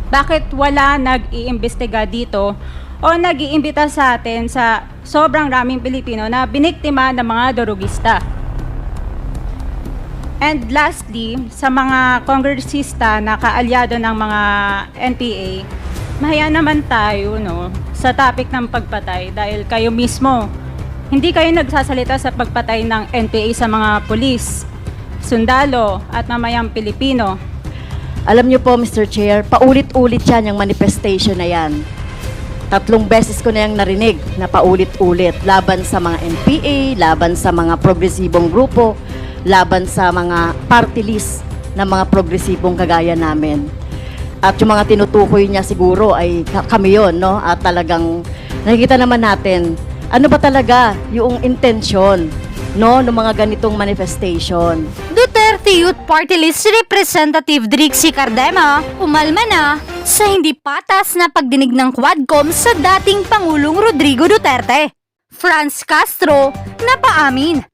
Bakit wala nag-iimbestiga dito o nag-iimbita sa atin sa sobrang raming Pilipino na biniktima ng mga durugista? And lastly, sa mga kongresista na kaalyado ng mga NPA, mahaya naman tayo sa topic ng pagpatay dahil kayo mismo, hindi kayo nagsasalita sa pagpatay ng NPA sa mga pulis, sundalo at mamayang Pilipino. Alam niyo po, Mr. Chair, paulit-ulit yan yung manifestation na yan. 3 beses ko na yung narinig na paulit-ulit. Laban sa mga NPA, laban sa mga progresibong grupo, laban sa mga party list ng mga progresibong kagaya namin. At yung mga tinutukoy niya siguro ay kami yun, no? At talagang nakikita naman natin, ano ba talaga yung intensyon, no, ng mga ganitong manifestation. Duterte Youth Party List Representative Drixie Cardema umalma na sa hindi patas na pagdinig ng Quadcom sa dating Pangulong Rodrigo Duterte. Franz Castro napaamin.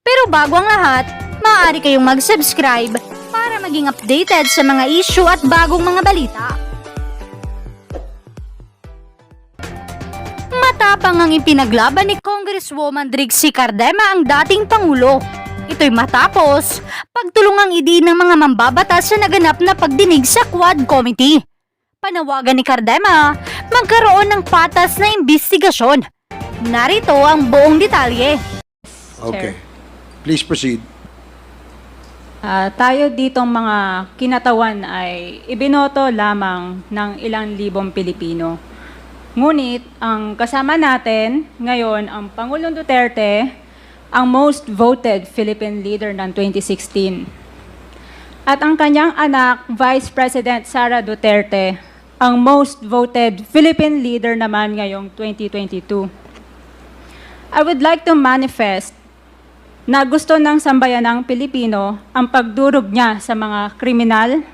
Pero bago ang lahat, maaari kayong mag-subscribe para maging updated sa mga issue at bagong mga balita. Matapang ang ipinaglaban ni Congresswoman Drixie Cardema ang dating Pangulo. Ito'y matapos pagtulungang idiin ng mga mambabatas sa naganap na pagdinig sa Quad Committee. Panawagan ni Cardema, magkaroon ng patas na imbestigasyon. Narito ang buong detalye. Okay. Please proceed. Tayo ditong mga kinatawan ay ibinoto lamang ng ilang libong Pilipino. Ngunit ang kasama natin ngayon ang Pangulong Duterte, ang most voted Philippine leader ng 2016. At ang kanyang anak, Vice President Sara Duterte, ang most voted Philippine leader naman ngayong 2022. I would like to manifest na gusto ng sambayanang Pilipino ang pagdurog niya sa mga kriminal,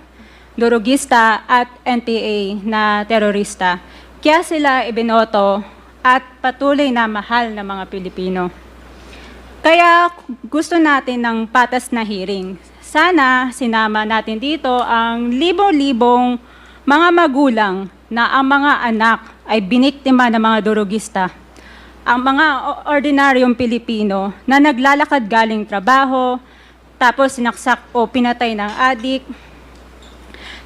durugista at NPA na terorista. Kaya sila ibinoto at patuloy na mahal ng mga Pilipino. Kaya gusto natin ng patas na hearing. Sana sinama natin dito ang libo-libong mga magulang na ang mga anak ay biniktima ng mga durugista. Ang mga ordinaryong Pilipino na naglalakad galing trabaho, tapos sinaksak o pinatay ng adik,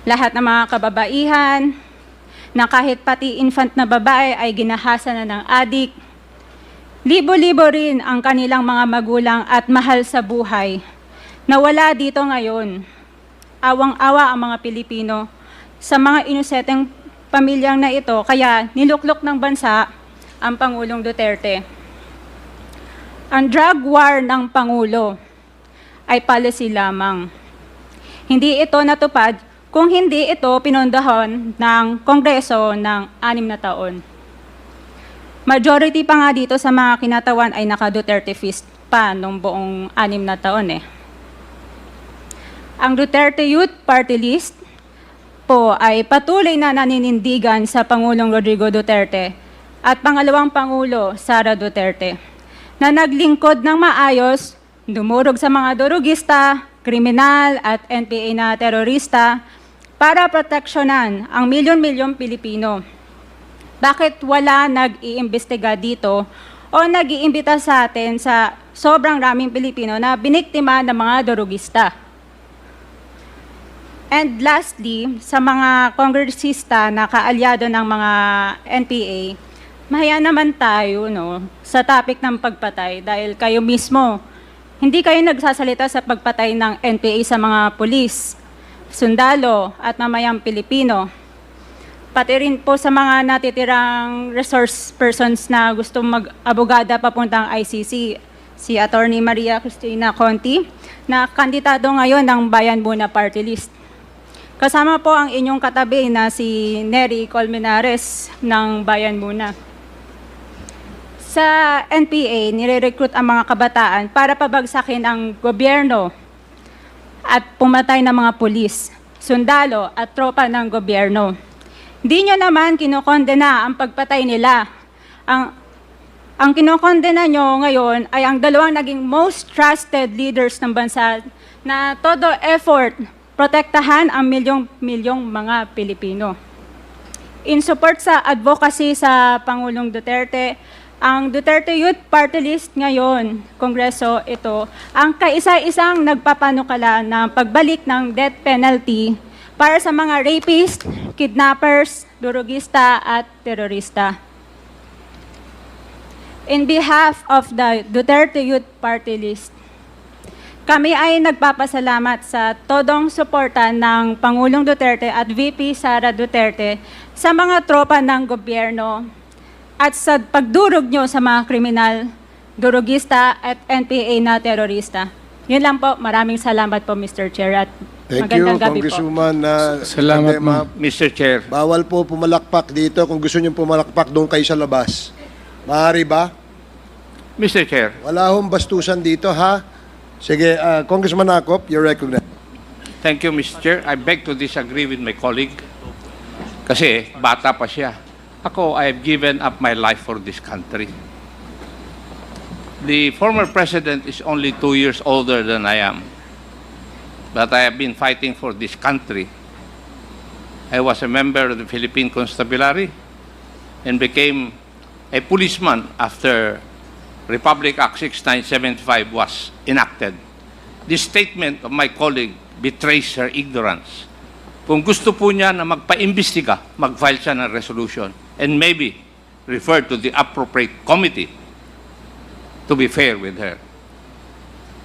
lahat ng mga kababaihan, na kahit pati infant na babae ay ginahasa na ng adik. Libo-libo rin ang kanilang mga magulang at mahal sa buhay na wala dito ngayon. Awang-awa ang mga Pilipino sa mga inuseteng pamilyang na ito, kaya niluklok ng bansa ang Pangulong Duterte. Ang drug war ng Pangulo ay policy lamang. Hindi ito natupad kung hindi ito pinondohan ng Kongreso ng 6 na taon. Majority pa nga dito sa mga kinatawan ay naka-Duterte fist pa nung buong 6 na taon eh. Ang Duterte Youth Party List po ay patuloy na naninindigan sa Pangulong Rodrigo Duterte at pangalawang Pangulo, Sara Duterte, na naglingkod ng maayos, dumurog sa mga durugista, kriminal at NPA na terorista para proteksyonan ang milyon-milyong Pilipino. Bakit wala nag-iimbestiga dito o nag-iimbita sa atin sa sobrang raming Pilipino na biniktima ng mga durugista? And lastly, sa mga kongresista na kaalyado ng mga NPA, mahaya naman tayo sa topic ng pagpatay dahil kayo mismo, hindi kayo nagsasalita sa pagpatay ng NPA sa mga pulis, sundalo at mamayang Pilipino. Pati rin po sa mga natitirang resource persons na gusto mag-abogada papuntang ICC, si Attorney Maria Cristina Conti, na kandidato ngayon ng Bayan Muna Party List. Kasama po ang inyong katabi na si Nery Colmenares ng Bayan Muna. Sa NPA, nire-recruit ang mga kabataan para pabagsakin ang gobyerno at pumatay ng mga pulis, sundalo at tropa ng gobyerno. Di nyo naman kinokondena ang pagpatay nila. Ang kinokondena nyo ngayon ay ang dalawang naging most trusted leaders ng bansa na todo effort protektahan ang milyong-milyong mga Pilipino. in support sa advocacy sa Pangulong Duterte, ang Duterte Youth Party List ngayon, Kongreso, ito, ang kaisa-isang nagpapanukala ng pagbalik ng death penalty para sa mga rapist, kidnappers, durugista at terorista. In behalf of the Duterte Youth Party List, kami ay nagpapasalamat sa todong suporta ng Pangulong Duterte at VP Sara Duterte sa mga tropa ng gobyerno at sa pagdurog nyo sa mga kriminal, durugista at NPA na terorista. Yun lang po. Maraming salamat po, Mr. Chair. At Thank you, magandang gabi po. Congresswoman. Salamat, Cardema. Mr. Chair. Bawal po pumalakpak dito. Kung gusto niyo pumalakpak, doon kayo sa labas. Maaari ba? Mr. Chair, Wala hong bastusan dito, ha? Sige, Congressman Acop, you're recognized. thank you, Mr. Chair. I beg to disagree with my colleague. Kasi bata pa siya. Ako, I have given up my life for this country. The former president is only 2 years older than I am. But I have been fighting for this country. I was a member of the Philippine Constabulary and became a policeman after Republic Act 6975 was enacted. This statement of my colleague betrays her ignorance. Kung gusto po niya na magpa-imbestiga, mag-file siya ng resolution and maybe refer to the appropriate committee to be fair with her.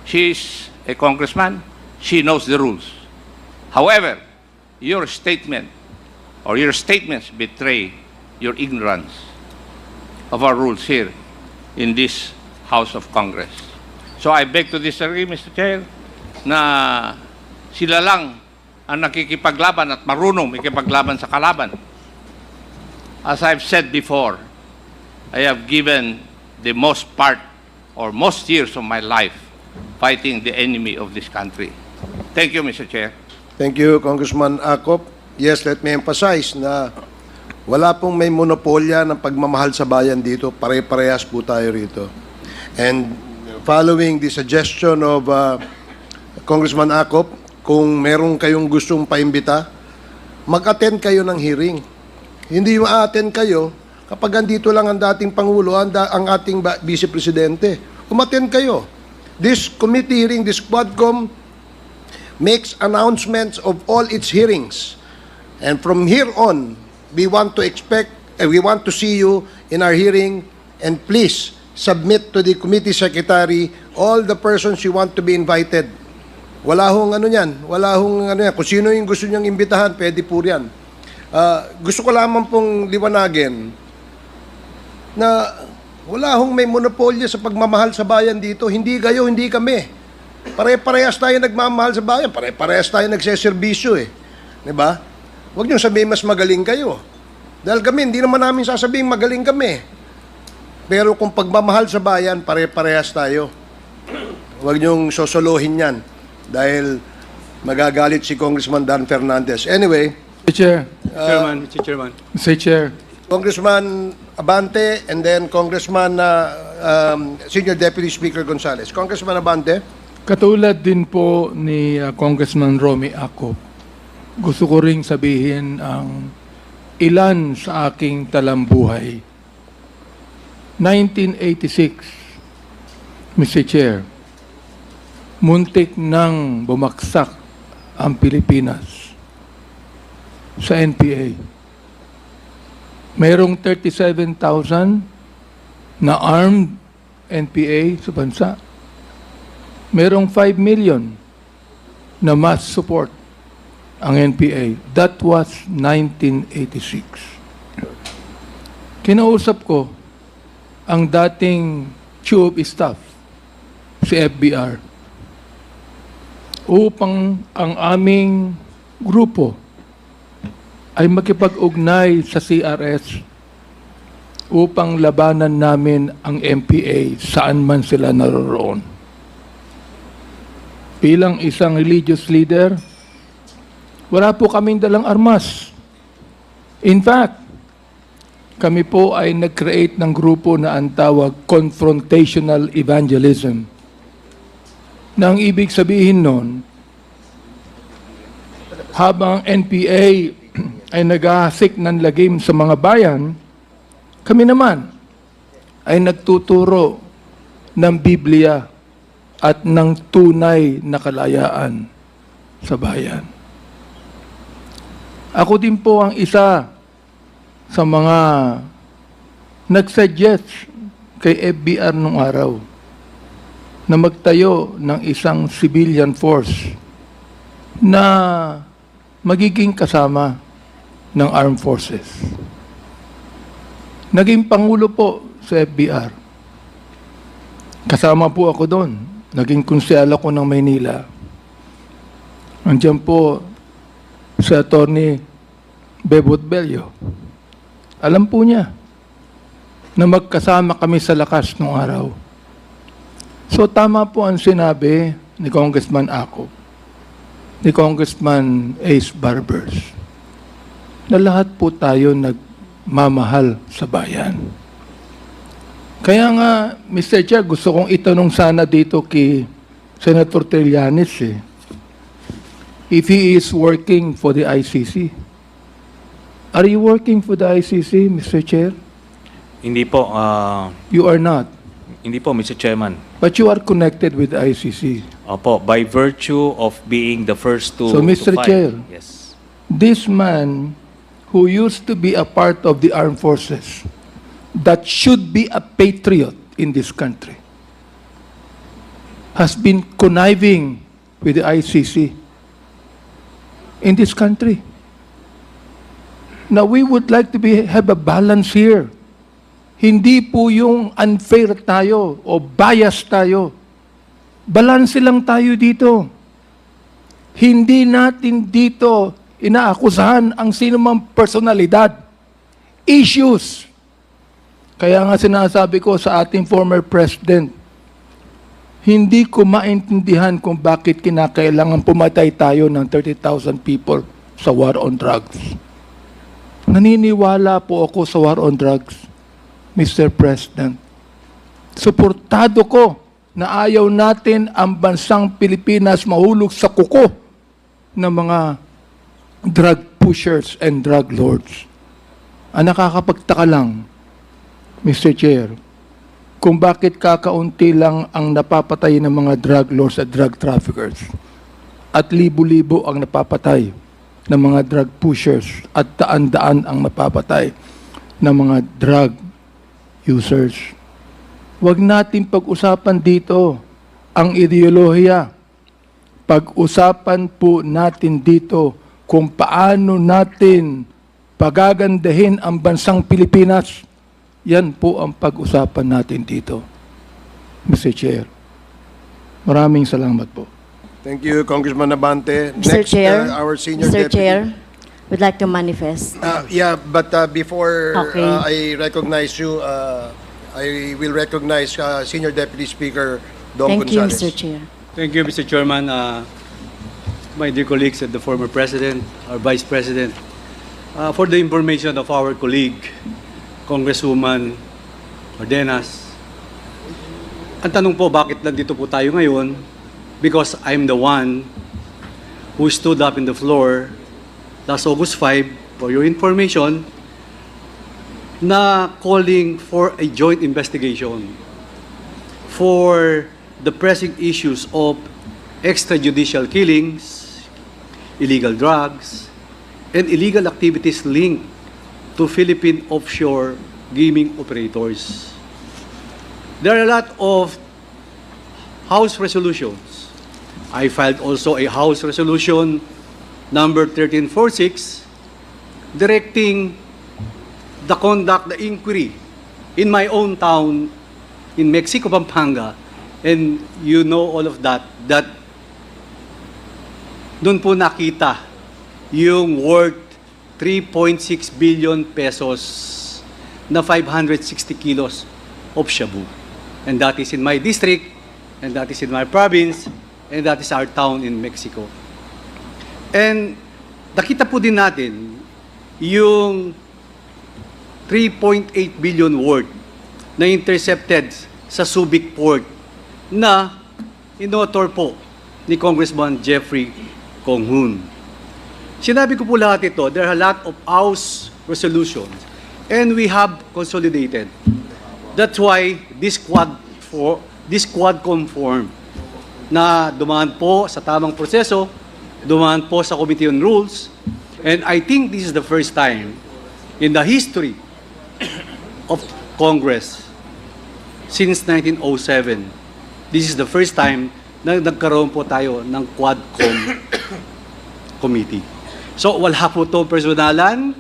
She is a congressman. She knows the rules. However, your statement or your statements betray your ignorance of our rules here in this House of Congress. So I beg to disagree, Mr. Chair, na sila lang ang nakikipaglaban at marunong makipaglaban sa kalaban. As I've said before, I have given the most part or most years of my life fighting the enemy of this country. Thank you, Mr. Chair. Thank you, Congressman Acop. Yes, let me emphasize na wala pong may monopolya ng pagmamahal sa bayan dito. Pare-parehas po tayo rito. And following the suggestion of Congressman Acop, kung meron kayong gustong paimbita, mag-attend kayo ng hearing. Hindi ma-attend kayo kapag andito lang ang dating Pangulo, ang ating Vice Presidente. Umattend kayo. This committee hearing, this Quadcom, makes announcements of all its hearings. And from here on, we want to see you in our hearing, and please submit to the committee secretary all the persons you want to be invited. Wala hong ano yan. Kung sino yung gusto niyang imbitahan, pwede po yan. Gusto ko lamang pong liwanagin na wala hong may monopolyo sa pagmamahal sa bayan dito. Hindi kayo, hindi kami. Pare-parehas tayo nagmamahal sa bayan. Pare-parehas tayo nagseserbisyo eh. Diba? Huwag niyong sabihin mas magaling kayo. Dahil kami, hindi naman namin sasabihin magaling kami. Pero kung pagmamahal sa bayan, pare-parehas tayo. Huwag niyong sosolohin yan. Dahil magagalit si Congressman Dan Fernandez. Anyway, Mr. Chair, Mr. Chairman. Mr. Chair, Congressman Abante and then Congressman Senior Deputy Speaker Gonzales. Congressman Abante. katulad din po ni Congressman Romy Acop, gusto ko ring sabihin ang ilan sa aking talambuhay. 1986, Mr. Chair, muntik nang bumaksak ang Pilipinas sa NPA. Mayroong 37,000 na armed NPA sa bansa. Mayroong 5 million na mass support ang NPA. That was 1986. Kinausap ko ang dating chief of staff, si FBR, upang ang aming grupo ay makipag-ugnay sa CRS upang labanan namin ang MPA saan man sila naroroon. Bilang isang religious leader, wala po kaming dalang armas. In fact, kami po ay nag-create ng grupo na ang tawag confrontational evangelism. Na ang ibig sabihin nun, habang NPA ay naghahasik ng lagim sa mga bayan, kami naman ay nagtuturo ng Biblia at ng tunay na kalayaan sa bayan. Ako din po ang isa sa mga nag-suggest kay FBR nung araw na magtayo ng isang civilian force na magiging kasama ng armed forces. Naging pangulo po sa FBR. Kasama po ako doon. Naging konsyal ako ng Maynila. Andiyan po si Atty. Bebot Bello. Alam po niya na magkasama kami sa lakas nung araw. So tama po ang sinabi ni Congressman Acop, ni Congressman Ace Barbers, na lahat po tayo nagmamahal sa bayan. Kaya nga, Mr. Chair, gusto kong itanong sana dito kay Senator Trillanes if he is working for the ICC. Are you working for the ICC, Mr. Chair? Hindi po, You are not. hindi po, Mr. Chairman. But you are connected with the ICC. Opo, by virtue of being the first to So, Mr. to file. Chair. Yes. This man who used to be a part of the armed forces, that should be a patriot in this country, has been conniving with the ICC in this country. Now, we would like to have a balance here. Hindi po yung unfair tayo o bias tayo. Balance lang tayo dito. Hindi natin dito inaakusahan ang sinumang personalidad. Issues. Kaya nga sinasabi ko sa ating former president, hindi ko maintindihan kung bakit kinakailangan pumatay tayo ng 30,000 people sa war on drugs. Naniniwala po ako sa war on drugs, Mr. President. Suportado ko na ayaw natin ang bansang Pilipinas mahulog sa kuko ng mga drug pushers and drug lords. Ang nakakapagtaka lang, Mr. Chair, kung bakit kakaunti lang ang napapatay ng mga drug lords at drug traffickers at libo-libo ang napapatay ng mga drug pushers at daan-daan ang napapatay ng mga drug users. Huwag natin pag-usapan dito ang ideolohiya. Pag-usapan po natin dito kung paano natin pagagandahin ang bansang Pilipinas. Yan po ang pag-usapan natin dito, Mr. Chair. Maraming salamat po. Thank you, Congressman Abante. Mr. Next, Chair, our senior Mr. deputy. Chair, would like to manifest. Yeah, but before Okay. I recognize you, I will recognize Senior Deputy Speaker Dong Thank you, Gonzales. Mr. Chair. Thank you, Mr. Chairman. My dear colleagues and the former President, our Vice President, for the information of our colleague, Congresswoman Ordenas, ang tanong po, bakit nandito po tayo ngayon? Because I'm the one who stood up in the floor last August 5, for your information, na calling for a joint investigation for the pressing issues of extrajudicial killings, illegal drugs, and illegal activities linked to Philippine offshore gaming operators. There are a lot of House resolutions. I filed also a House resolution number 1346 directing the inquiry in my own town in Mexico, Pampanga, and you know all of that doon po nakita yung worth 3.6 billion pesos na 560 kilos of shabu. And that is in my district, and that is in my province, and that is our town in Mexico. And nakita po din natin yung 3.8 billion worth na intercepted sa Subic Port na inotor po ni Congressman Jeffrey Conghun. Sinabi ko po lahat ito, there are a lot of House resolutions and we have consolidated. That's why this Quadcom form na dumaan po sa tamang proseso, dumaan po sa Committee on Rules, and I think this is the first time in the history of Congress since 1907. This is the first time na nagkaroon po tayo ng Quadcom Committee. So, wala po itong personalan,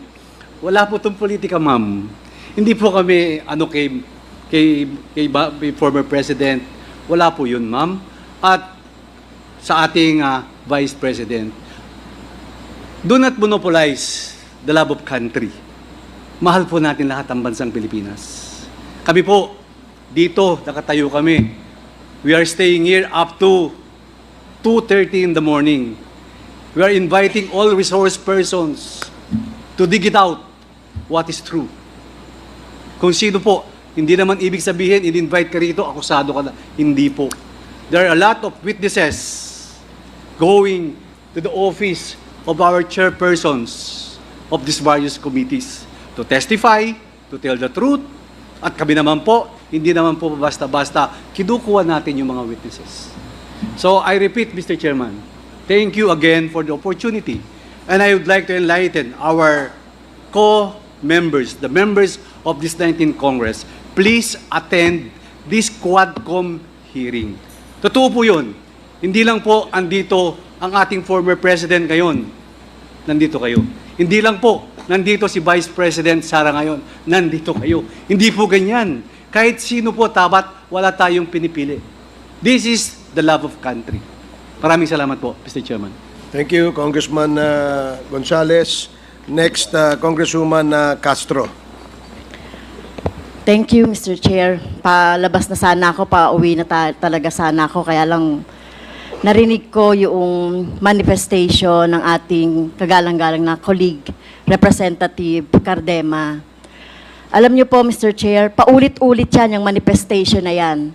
wala po itong politika, ma'am. Hindi po kami, kay former President, wala po yun, ma'am. At sa ating Vice President, do not monopolize the love of country. Mahal po natin lahat ang bansang Pilipinas. Kami po, dito, nakatayo kami. We are staying here up to 2:30 in the morning. We are inviting all resource persons to dig it out what is true. Kung sino po, hindi naman ibig sabihin, in-invite ka rito, akusado ka na. Hindi po. There are a lot of witnesses going to the office of our chairpersons of these various committees to testify, to tell the truth, at kami naman po, hindi naman po basta-basta, kinukuha natin yung mga witnesses. So I repeat, Mr. Chairman, thank you again for the opportunity. And I would like to enlighten our co-members, the members of this 19th Congress, please attend this Quadcom hearing. Totoo po yun. Hindi lang po andito ang ating former President ngayon. Nandito kayo. Hindi lang po nandito si Vice President Sara ngayon. Nandito kayo. Hindi po ganyan. Kahit sino po dapat wala tayong pinipili. This is the love of country. Maraming salamat po, Mr. Chairman. Thank you, Congressman Gonzales. Next, Congresswoman Castro. Thank you, Mr. Chair. Palabas na sana ako, pauwi na talaga sana ako. Kaya lang narinig ko yung manifestation ng ating kagalang-galang na colleague, Representative Cardema. Alam niyo po, Mr. Chair, paulit-ulit yan yung manifestation na yan.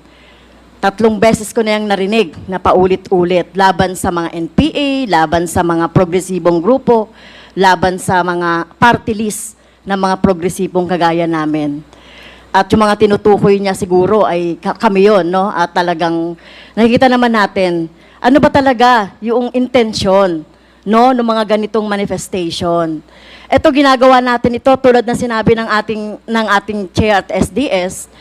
3 beses ko na yung narinig na paulit-ulit. Laban sa mga NPA, laban sa mga progresibong grupo, laban sa mga party list ng mga progresibong kagaya namin. At yung mga tinutukoy niya siguro ay kami yun, no? At talagang nakikita naman natin, ano ba talaga yung intensyon, no, ng mga ganitong manifestation. Ito, ginagawa natin ito tulad na sinabi ng ating chair at SDS,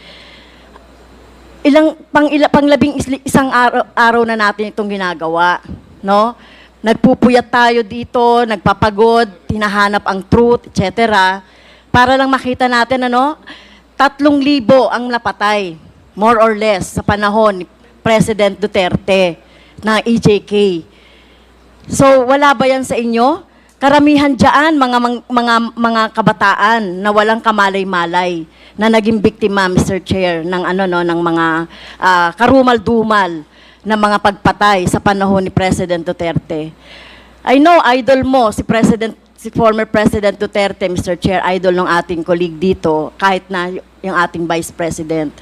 panglabing isang araw na natin itong ginagawa, no? Nagpupuyat tayo dito, nagpapagod, hinahanap ang truth, etc. Para lang makita natin, 3,000 ang napatay, more or less, sa panahon ni President Duterte na EJK. So, wala ba yan sa inyo? Karamihan dyan, mga kabataan na walang kamalay-malay na naging biktima, Mr. Chair, ng ng mga karumal-dumal na mga pagpatay sa panahon ni President Duterte. I know, idol mo, si former President Duterte, Mr. Chair, idol ng ating colleague dito, kahit na yung ating Vice President.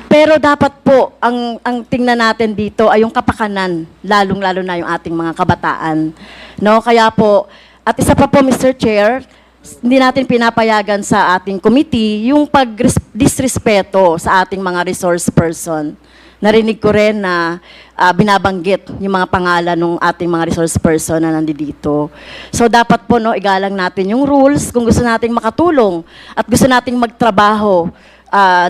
Pero dapat po, ang tingnan natin dito ay yung kapakanan, lalong-lalo na yung ating mga kabataan. No? Kaya po, at isa pa po, Mr. Chair, hindi natin pinapayagan sa ating committee yung pag-disrespeto sa ating mga resource person. Narinig ko rin na binabanggit yung mga pangalan ng ating mga resource person na nandito. So dapat po igalang natin yung rules kung gusto nating makatulong at gusto nating magtrabaho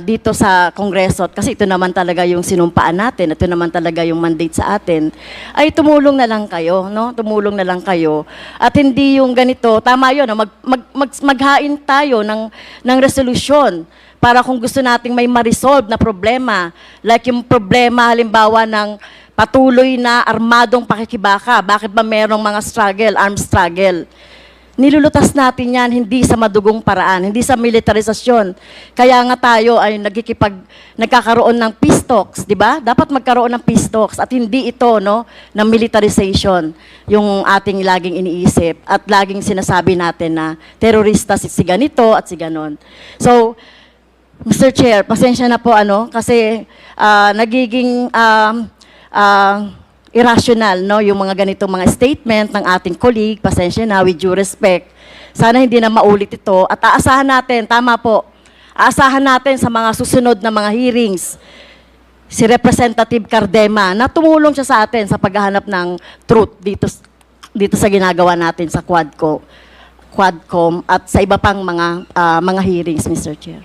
dito sa Kongreso. Kasi ito naman talaga yung sinumpaan natin, ito naman talaga yung mandate sa atin. Ay tumulong na lang kayo, no? Tumulong na lang kayo. At hindi yung ganito, tama yun, maghain tayo ng resolusyon para kung gusto nating may ma-resolve na problema, like yung problema halimbawa ng patuloy na armadong pakikibaka, bakit ba merong mga armed struggle? Nilulutas natin yan hindi sa madugong paraan, hindi sa militarisasyon. Kaya nga tayo ay nagkakaroon ng peace talks, di ba? Dapat magkaroon ng peace talks at hindi ito ng militarization yung ating laging iniisip at laging sinasabi natin na terorista si ganito at si ganon. So, Mr. Chair, pasensya na po kasi nagiging irrational, no, yung mga ganitong mga statement ng ating colleague. Pasensya na, with due respect. Sana hindi na maulit ito. At aasahan natin, tama po, aasahan natin sa mga susunod na mga hearings, si Representative Cardema na tumulong siya sa atin sa paghahanap ng truth dito sa ginagawa natin sa Quadcom at sa iba pang mga hearings, Mr. Chair.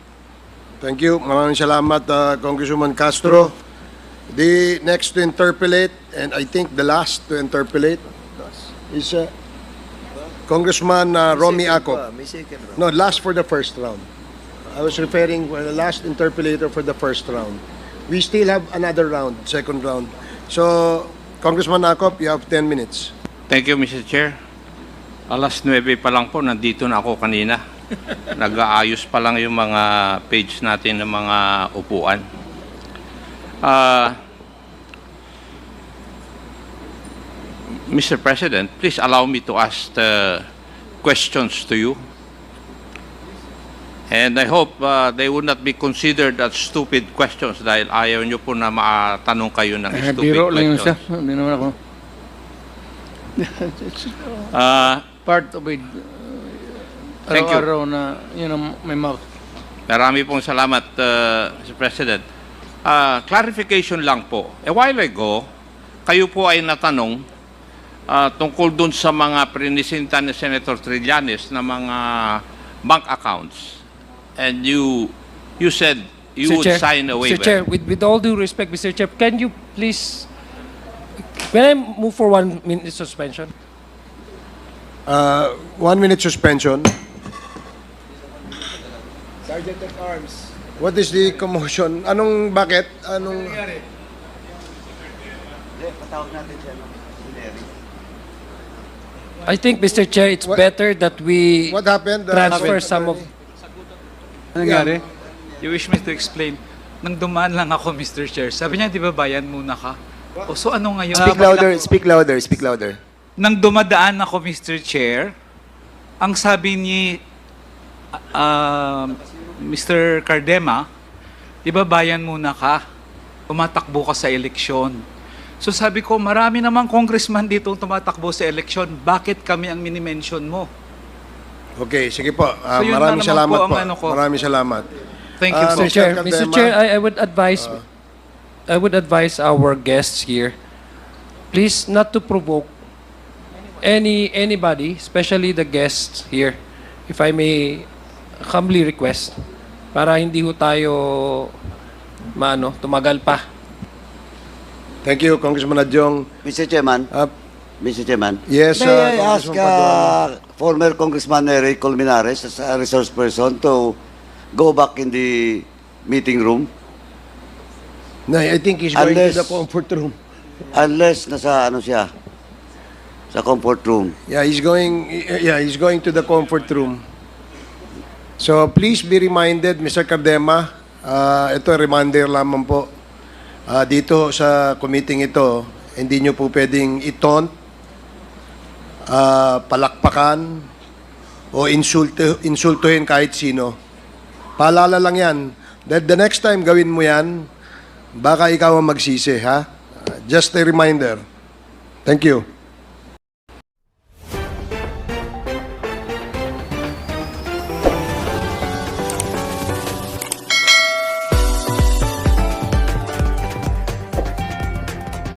Thank you. Maraming salamat, Congresswoman Castro. The next to interpolate, and I think the last to interpolate, is Congressman Romy Acop. No, last for the first round. I was referring for the last interpolator for the first round. We still have another round, second round. So, Congressman Acop, you have 10 minutes. Thank you, Mr. Chair. Alas 9 pa lang po, nandito na ako kanina. Nag-aayos pa lang yung mga page natin ng mga upuan. Mr. President, please allow me to ask questions to you. And I hope they would not be considered as stupid questions dahil ayaw nyo po na matanong kayo ng stupid Biro lang yun, sir. questions. Hindi naman ako. Part of it. Thank you. Araw-araw na, may mouth. Marami pong salamat, Mr. President. Clarification lang po. A while ago, kayo po ay natanong tungkol dun sa mga prinisinta ni Senator Trillanes na mga bank accounts. And you said you would sign a waiver. Mr. Chair, with all due respect, Mr. Chair, can you please, can I move for 1 minute suspension? 1 minute suspension. Sergeant at Arms. What is the commotion? Bakit? I think, Mr. Chair, it's better that we What happened? transfer some of... Ano nangyari? You wish me to explain? Nang dumaan lang ako, Mr. Chair, sabi niya, di ba bayan muna ka? O so ano ngayon? Speak louder, speak louder. Nang dumadaan ako, Mr. Chair, ang sabi ni Mr. Cardema, di ba bayan muna ka? Tumatakbo ka sa eleksyon. So sabi ko, marami namang congressman dito tumatakbo sa eleksyon. Bakit kami ang mini-mention mo? Okay, sige po. So yun Maraming na naman salamat po po. ang ano ko. Maraming salamat. Thank you, Ah, Mr. Mr. Chair, Cardema. Mr. Chair, I would advise our guests here, please not to provoke anybody, especially the guests here, if I may humbly request, para hindi ho tayo tumagal pa. Thank you, Congressman Adjong. Mr. Chairman, Yes, may I ask Congressman Paduano. former Congressman Eric Colmenares as a resource person to go back in the meeting room No, I think he's going to Unless- the comfort room. unless nasa siya, sa comfort room. Yeah, he's going to the comfort room. So please be reminded, Mr. Cardema, ito reminder lamang po. Dito sa committee ito, hindi nyo po pwedeng itaunt, palakpakan, o insultuhin kahit sino. Paalala lang yan. The next time gawin mo yan, baka ikaw ang magsisi, ha? Just a reminder. Thank you.